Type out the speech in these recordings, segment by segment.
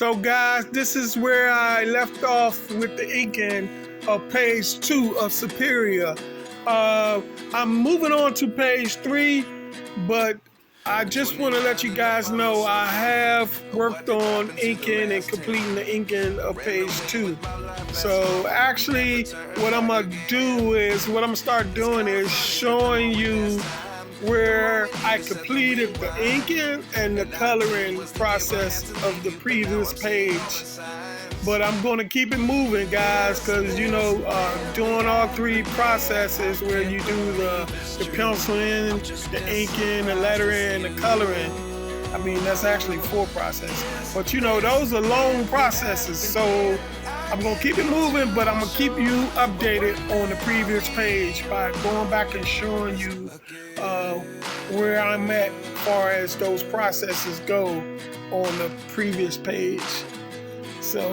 So guys, this is where I left off with the inking of page 2 of Superior. I'm moving on to page 3, but I just want to let you guys know I have worked on inking and completing the inking of page 2. So actually what I'm going to start doing is showing you where I completed the inking and the coloring process of the previous page. But I'm going to keep it moving, guys, because doing all 3 processes where you do the penciling, the inking, the lettering, and the coloring. I mean, that's actually 4 processes. But those are long processes. So I'm going to keep it moving, but I'm going to keep you updated on the previous page by going back and showing you where I'm at as far as those processes go on the previous page. So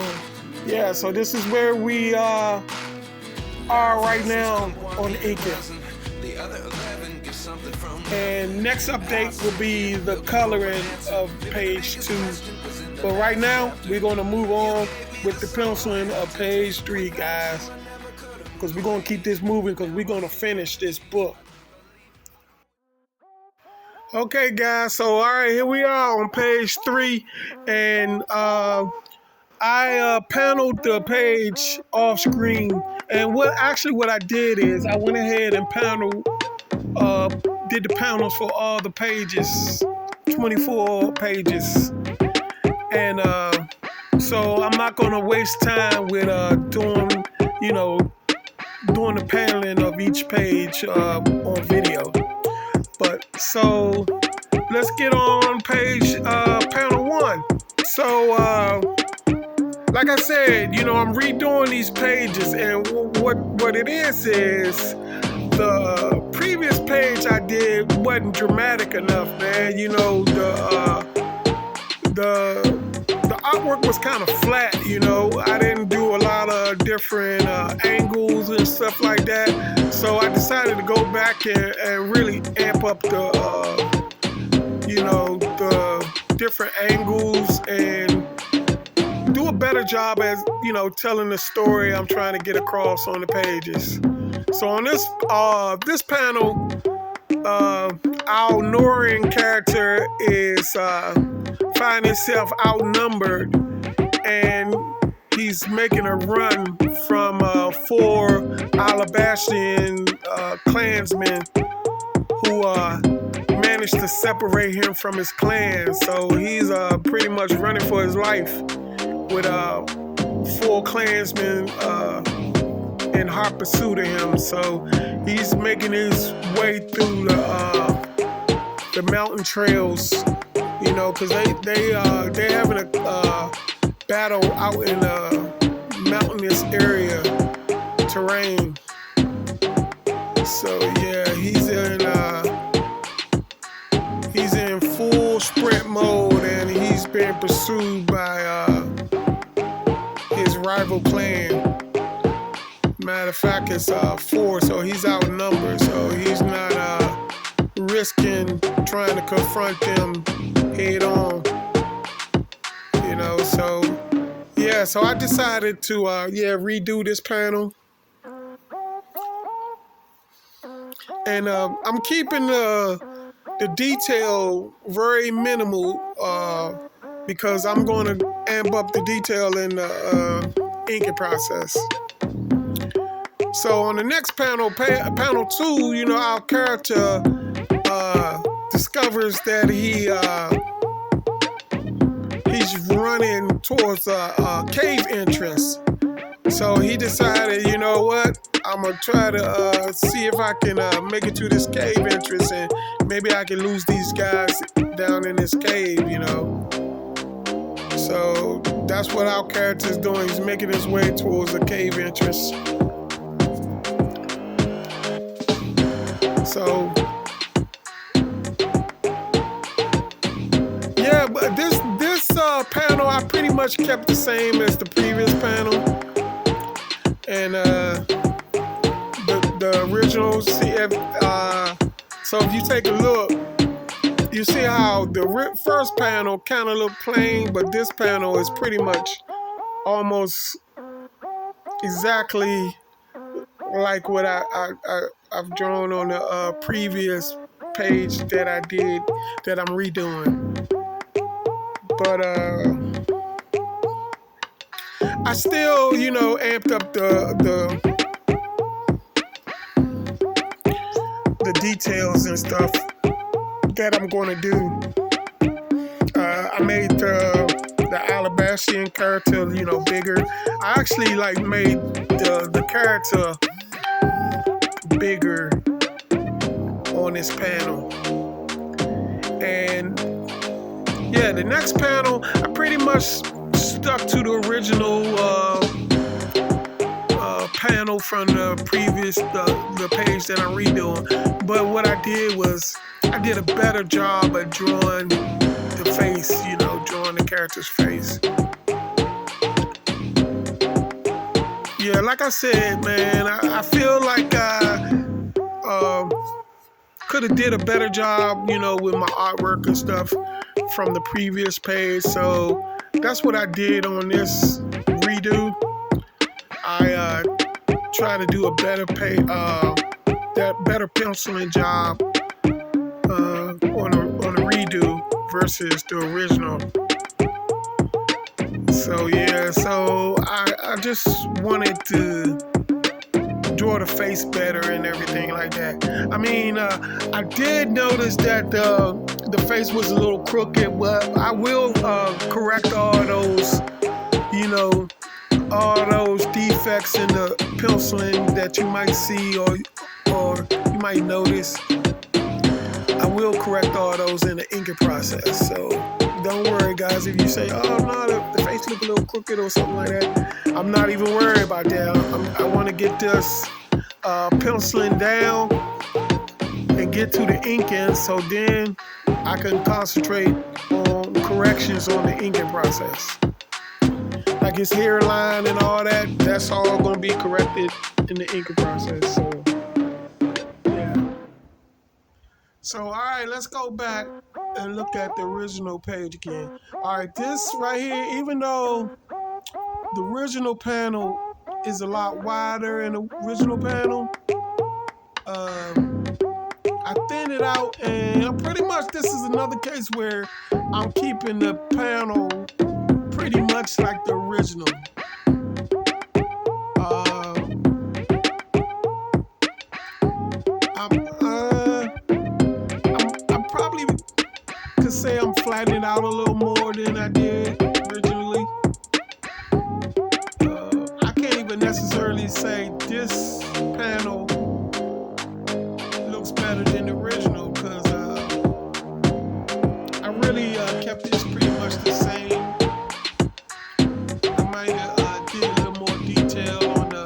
yeah, so this is where we are right now on the inking. And next update will be the coloring of page 2. But right now, we're going to move on with the penciling of page 3, guys. Because we're going to keep this moving because we're going to finish this book. Okay, guys, so all right, here we are on page 3. And I paneled the page off screen. And what I did is I went ahead and did the panels for all the pages, 24 pages. And so I'm not going to waste time with doing the paneling of each page on video. But so let's get on page panel 1. So like I said, I'm redoing these pages, and what it is the previous page I did wasn't dramatic enough, man. The artwork was kind of flat, I didn't do a lot of different angles and stuff like that. So I decided to go back and really amp up the different angles and do a better job as, telling the story I'm trying to get across on the pages. So on this panel, our Norin character is finding himself outnumbered, and he's making a run from 4 Alabastian clansmen who managed to separate him from his clan. So he's pretty much running for his life with 4 clansmen in hot pursuit of him. So he's making his way through the mountain trails, because they having a battle out in a mountainous area terrain. So yeah, he's in full sprint mode, and he's being pursued by his rival clan. Matter of fact, it's 4, so he's outnumbered. So he's not risking trying to confront them head on. So yeah, so I decided to redo this panel. And I'm keeping the detail very minimal because I'm going to amp up the detail in the inking process. So on the next panel, panel 2, our character discovers that he's running towards a cave entrance. So he decided, I'm going to try to see if I can make it to this cave entrance, and maybe I can lose these guys down in this cave, So that's what our character is doing. He's making his way towards the cave entrance. So yeah, but this panel I pretty much kept the same as the previous panel, and the original. So if you take a look, you see how the first panel kind of looked plain, but this panel is pretty much almost exactly like what I've drawn on the previous page that I did, that I'm redoing. But I still, you know, amped up the details and stuff that I'm going to do. I made the Alabastian character, you know, bigger. I actually like made the character bigger on this panel. And yeah, the next panel, I pretty much stuck to the original panel from the previous the page that I'm redoing. But what I did was I did a better job at drawing the face, you know, drawing the character's face. Yeah, like I said, man, I feel like I could have did a better job, you know, with my artwork and stuff from the previous page. So that's what I did on this redo. I try to do a better better penciling job on a redo versus the original. So yeah, so I just wanted to draw the face better and everything like that. I mean, I did notice that the face was a little crooked, but I will correct all those, you know, all those defects in the penciling that you might see or you might notice. I will correct all those in the inking process. So don't worry, guys, if you say, oh no, the face look a little crooked or something like that. I'm not even worried about that. I want to get this penciling down and get to the inking, so then I can concentrate on corrections on the inking process. Like his hairline and all that, that's all going to be corrected in the inking process. So, yeah. So, all right, let's go back and look at the original page again. All right, this right here, even though the original panel is a lot wider in the original panel, I thinned it out, and pretty much this is another case where I'm keeping the panel pretty much like the original. I'm probably could say I'm flattening out a little more than I did originally. I can't even necessarily say this panel looks better than the original, because I really kept this pretty much the same. I might have did a little more detail on the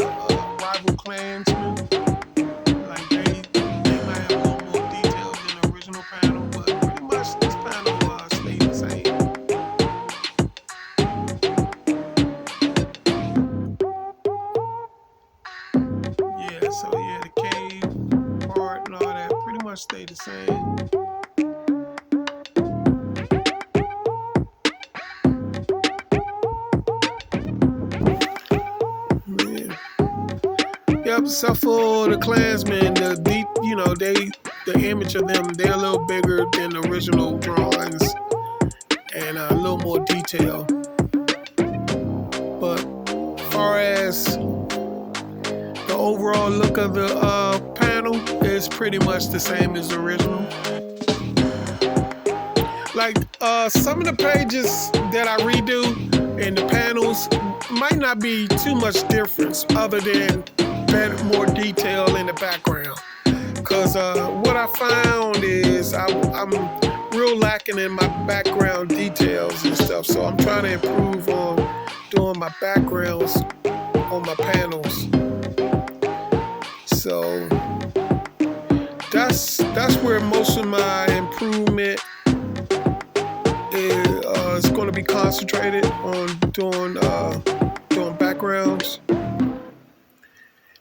rival clansmen. Like they might have a little more detail than the original panel, but pretty much this panel stayed the same. Yeah, so yeah, the cave part and all that pretty much stayed the same. Yep, except for the Klansmen, the image of them, they're a little bigger than the original drawings and a little more detail. But as far as the overall look of the panel, is pretty much the same as the original. Like some of the pages that I redo and the panels might not be too much difference, other than more detail in the background. Because what I found is I'm real lacking in my background details and stuff. So I'm trying to improve on doing my backgrounds on my panels. So that's where most of my improvement is going to be concentrated on doing backgrounds.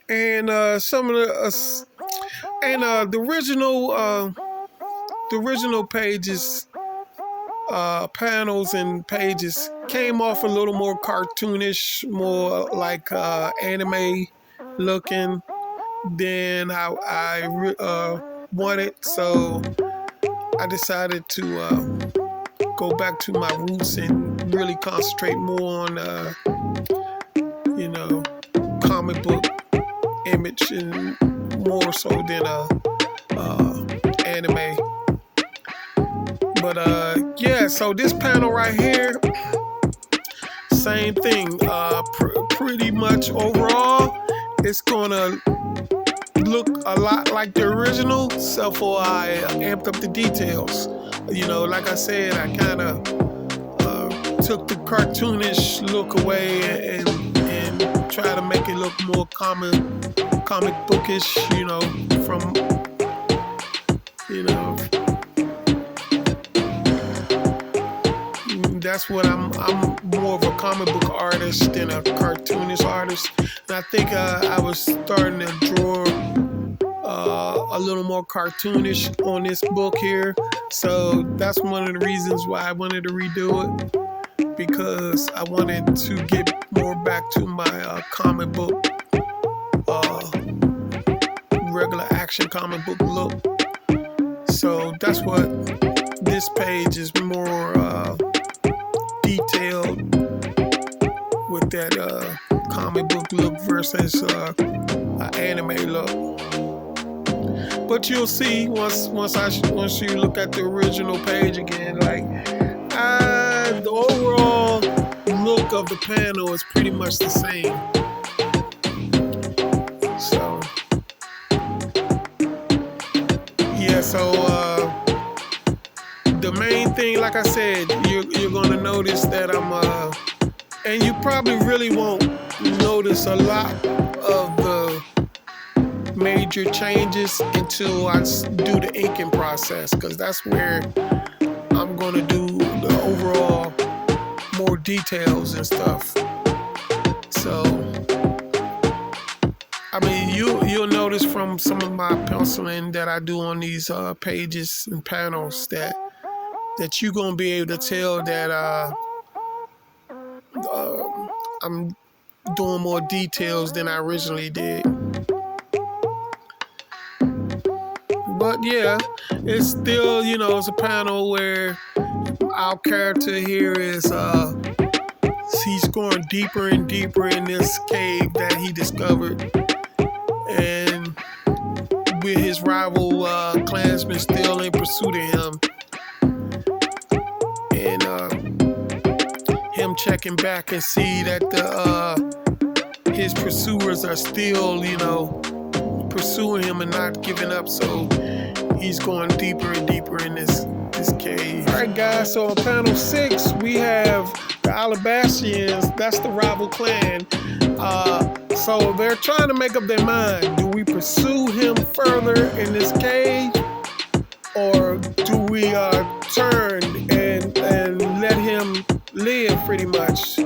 And some of the original the original pages, panels and pages came off a little more cartoonish, more like anime looking than I wanted. So I decided to go back to my roots and really concentrate more on, you know, comic book image and more so than anime. But yeah, so this panel right here, same thing. Pretty much overall, it's gonna look a lot like the original, except for I amped up the details. You know, like I said, I kind of took the cartoonish look away and try to make it look more comic bookish. You know, from that's what I'm more of a comic book artist than a cartoonist artist. And I think I was starting to draw a little more cartoonish on this book here. So that's one of the reasons why I wanted to redo it, because I wanted to get more back to my comic book, regular action comic book look. So that's what this page is more detailed with that comic book look versus anime look. But you'll see once you look at the original page again, like the overall look of the panel is pretty much the same. So yeah, so the main thing, like I said, you're gonna notice that I'm and you probably really won't notice a lot of the major changes until I do the inking process, because that's where I'm gonna do the overall more details and stuff. So I mean, you'll notice from some of my penciling that I do on these pages and panels that you're gonna be able to tell that I'm doing more details than I originally did. But yeah, it's still, it's a panel where our character here is he's going deeper and deeper in this cave that he discovered, and with his rival clansmen still in pursuit of him, and him checking back and see that his pursuers are still, pursuing him and not giving up. So he's going deeper and deeper in this cave. All right, guys. So on panel 6, we have the AWIUS. That's the rival clan. So they're trying to make up their mind. Do we pursue him further in this cave, or do we turn and let him live, pretty much?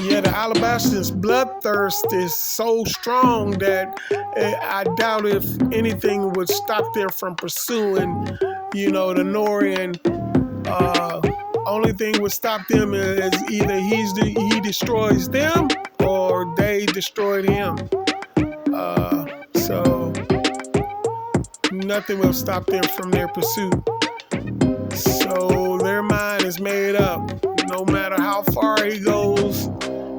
Yeah, the AWIUS bloodthirst is so strong that I doubt if anything would stop them from pursuing, the Norian. Only thing would stop them is either he destroys them or they destroyed him. So nothing will stop them from their pursuit. So their mind is made up. No matter how far he goes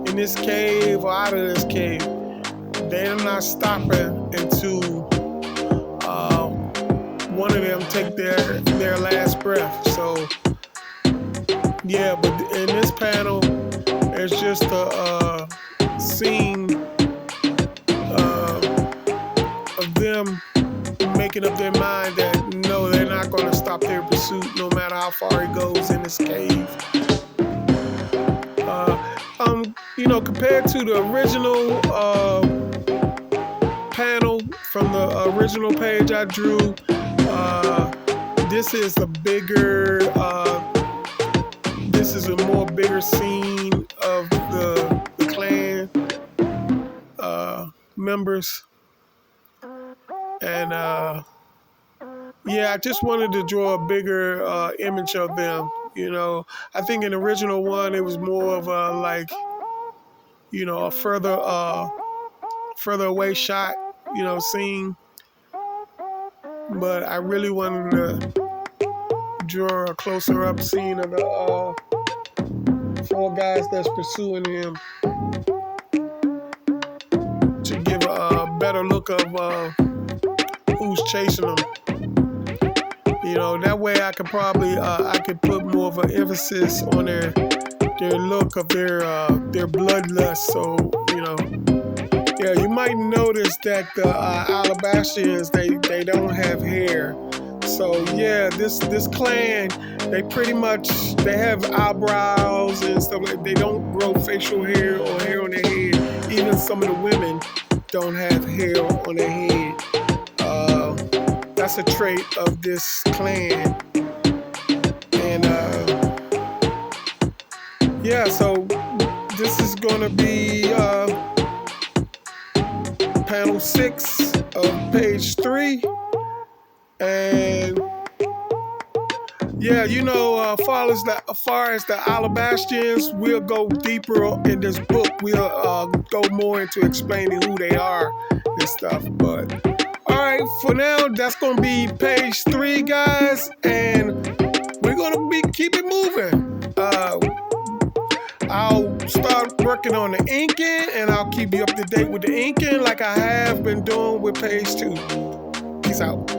in this cave or out of this cave, they're not stopping until one of them take their last breath. So yeah, but in this panel, it's just a scene of them making up their mind that no, they're not going to stop their pursuit no matter how far he goes in this cave. Compared to the original panel from the original page I drew, this is a more bigger scene of the clan members, and yeah, I just wanted to draw a bigger image of them. You know, I think in the original one it was more of a like, you know, a further away shot, you know, scene. But I really wanted to draw a closer up scene of the four guys that's pursuing him to give a better look of who's chasing him. You know, that way I could probably I could put more of an emphasis on their look of their bloodlust. So, you know, yeah, you might notice that the Alabastians they don't have hair. So yeah, this clan, they pretty much they have eyebrows and stuff like. They don't grow facial hair or hair on their head. Even some of the women don't have hair on their head. That's a trait of this clan. And yeah, so this is gonna be panel 6 of page 3. And yeah, you know, as far as the Alabastians, we'll go deeper in this book. We'll go more into explaining who they are and stuff. But all right, for now, that's gonna be page 3, guys, and we're gonna keep it moving. I'll start working on the inking, and I'll keep you up to date with the inking like I have been doing with page 2. Peace out.